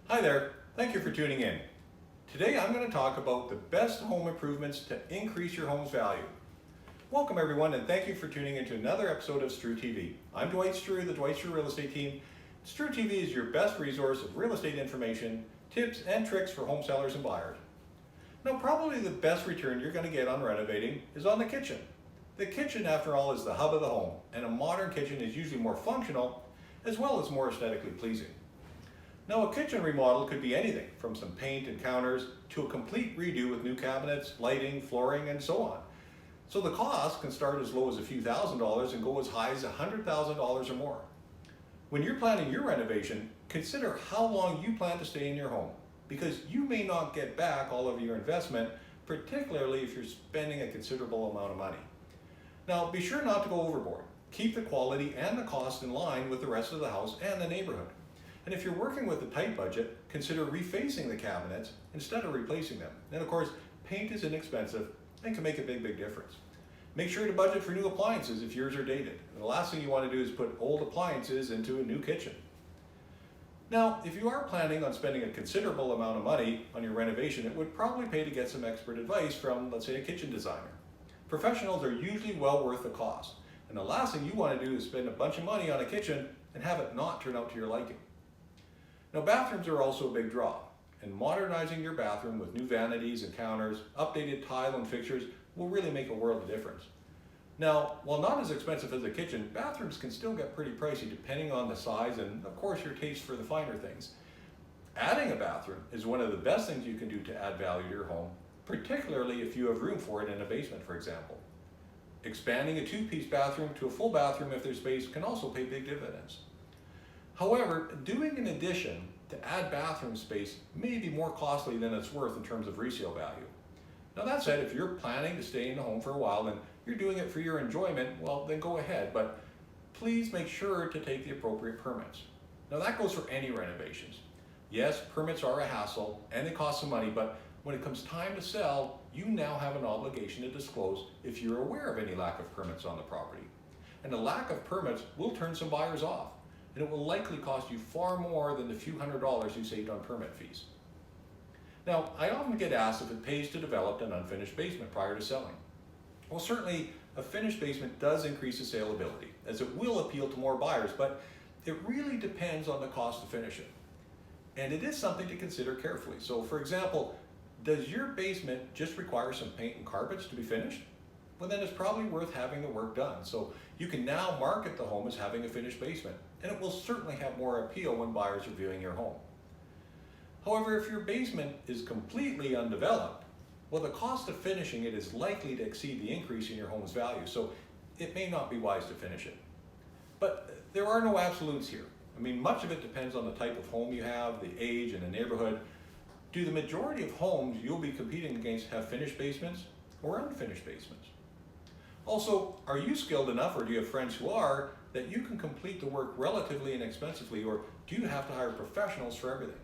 Hi there, thank you for tuning in. Today I'm going to talk about the best home improvements to increase your home's value. Welcome everyone and thank you for tuning into another episode of Streu TV. I'm Dwight Streu, the Dwight Streu Real Estate Team. Streu TV is your best resource of real estate information, tips and tricks for home sellers and buyers. Now probably the best return you're going to get on renovating is on the kitchen. The kitchen after all is the hub of the home, and a modern kitchen is usually more functional as well as more aesthetically pleasing. Now a kitchen remodel could be anything from some paint and counters to a complete redo with new cabinets, lighting, flooring, and so on. So the cost can start as low as a few $1,000s and go as high as $100,000 or more. When you're planning your renovation, consider how long you plan to stay in your home, because you may not get back all of your investment, particularly if you're spending a considerable amount of money. Now be sure not to go overboard. Keep the quality and the cost in line with the rest of the house and the neighborhood. And if you're working with a tight budget, consider refacing the cabinets instead of replacing them. And of course, paint is inexpensive and can make a big difference. Make sure to budget for new appliances if yours are dated. And the last thing you want to do is put old appliances into a new kitchen. Now, if you are planning on spending a considerable amount of money on your renovation, it would probably pay to get some expert advice from, let's say, a kitchen designer. Professionals are usually well worth the cost. And the last thing you want to do is spend a bunch of money on a kitchen and have it not turn out to your liking. Now bathrooms are also a big draw, and modernizing your bathroom with new vanities and counters, updated tile and fixtures will really make a world of difference. Now, while not as expensive as a kitchen, bathrooms can still get pretty pricey depending on the size and of course your taste for the finer things. Adding a bathroom is one of the best things you can do to add value to your home, particularly if you have room for it in a basement, for example. Expanding a two-piece bathroom to a full bathroom if there's space can also pay big dividends. However, doing an addition to add bathroom space may be more costly than it's worth in terms of resale value. Now that said, if you're planning to stay in the home for a while and you're doing it for your enjoyment, well then go ahead, but please make sure to take the appropriate permits. Now that goes for any renovations. Yes, permits are a hassle and they cost some money, but when it comes time to sell, you now have an obligation to disclose if you're aware of any lack of permits on the property. And the lack of permits will turn some buyers off, and it will likely cost you far more than the few $100s you saved on permit fees. Now, I often get asked if it pays to develop an unfinished basement prior to selling. Well, certainly a finished basement does increase the saleability, as it will appeal to more buyers, but it really depends on the cost to finish it. And it is something to consider carefully. So for example, does your basement just require some paint and carpets to be finished? Well then it's probably worth having the work done. So you can now market the home as having a finished basement, and it will certainly have more appeal when buyers are viewing your home. However, if your basement is completely undeveloped, well the cost of finishing it is likely to exceed the increase in your home's value, so it may not be wise to finish it. But there are no absolutes here. I mean, much of it depends on the type of home you have, the age and the neighborhood. Do the majority of homes you'll be competing against have finished basements or unfinished basements? Also, are you skilled enough, or do you have friends who are, that you can complete the work relatively inexpensively, or do you have to hire professionals for everything?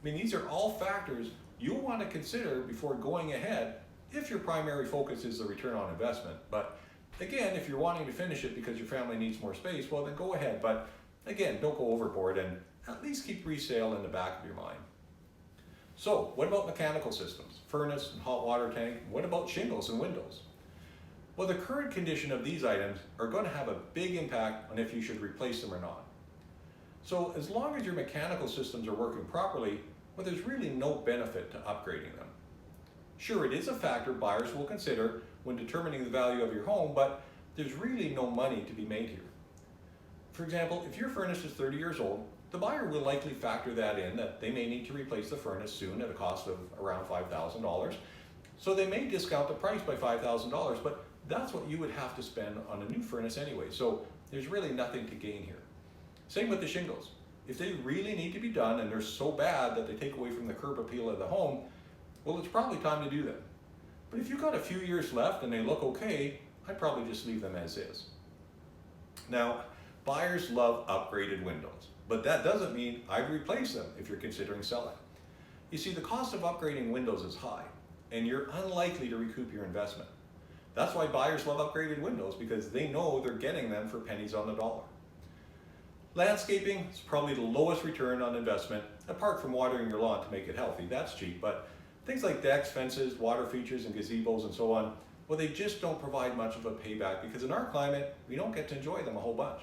I mean, these are all factors you'll want to consider before going ahead if your primary focus is the return on investment. But again, if you're wanting to finish it because your family needs more space, well then go ahead. But again, don't go overboard, and at least keep resale in the back of your mind. So what about mechanical systems, furnace and hot water tank? What about shingles and windows? Well, the current condition of these items are going to have a big impact on if you should replace them or not. So as long as your mechanical systems are working properly, well, there's really no benefit to upgrading them. Sure, it is a factor buyers will consider when determining the value of your home, but there's really no money to be made here. For example, if your furnace is 30 years old, the buyer will likely factor that in, that they may need to replace the furnace soon at a cost of around $5,000. So they may discount the price by $5,000, but that's what you would have to spend on a new furnace anyway. So there's really nothing to gain here. Same with the shingles. If they really need to be done and they're so bad that they take away from the curb appeal of the home, well, it's probably time to do them. But if you've got a few years left and they look okay, I'd probably just leave them as is. Now, buyers love upgraded windows, but that doesn't mean I'd replace them if you're considering selling. You see, the cost of upgrading windows is high, and you're unlikely to recoup your investment. That's why buyers love upgraded windows, because they know they're getting them for pennies on the dollar. Landscaping is probably the lowest return on investment, apart from watering your lawn to make it healthy. That's cheap, but things like decks, fences, water features, and gazebos and so on, well, they just don't provide much of a payback because in our climate, we don't get to enjoy them a whole bunch.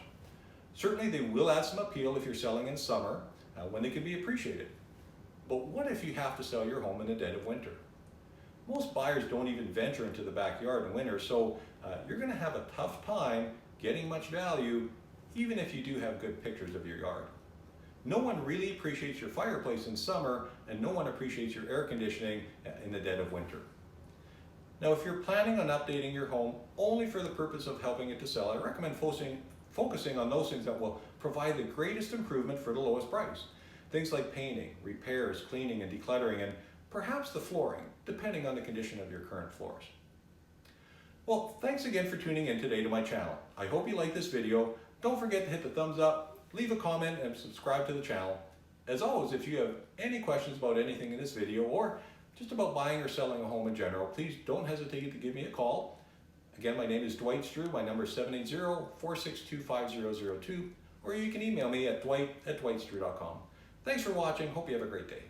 Certainly they will add some appeal if you're selling in summer, when they can be appreciated. But what if you have to sell your home in the dead of winter? Most buyers don't even venture into the backyard in winter, so you're going to have a tough time getting much value even if you do have good pictures of your yard. No one really appreciates your fireplace in summer, and no one appreciates your air conditioning in the dead of winter. Now, if you're planning on updating your home only for the purpose of helping it to sell, I recommend focusing on those things that will provide the greatest improvement for the lowest price. Things like painting, repairs, cleaning and decluttering, and perhaps the flooring, depending on the condition of your current floors. Well, thanks again for tuning in today to my channel. I hope you like this video. Don't forget to hit the thumbs up, leave a comment, and subscribe to the channel. As always, if you have any questions about anything in this video or just about buying or selling a home in general, please don't hesitate to give me a call. Again, my name is Dwight Streu. My number is 780-462-5002, or you can email me at dwight@dwightstreu.com. Thanks for watching. Hope you have a great day.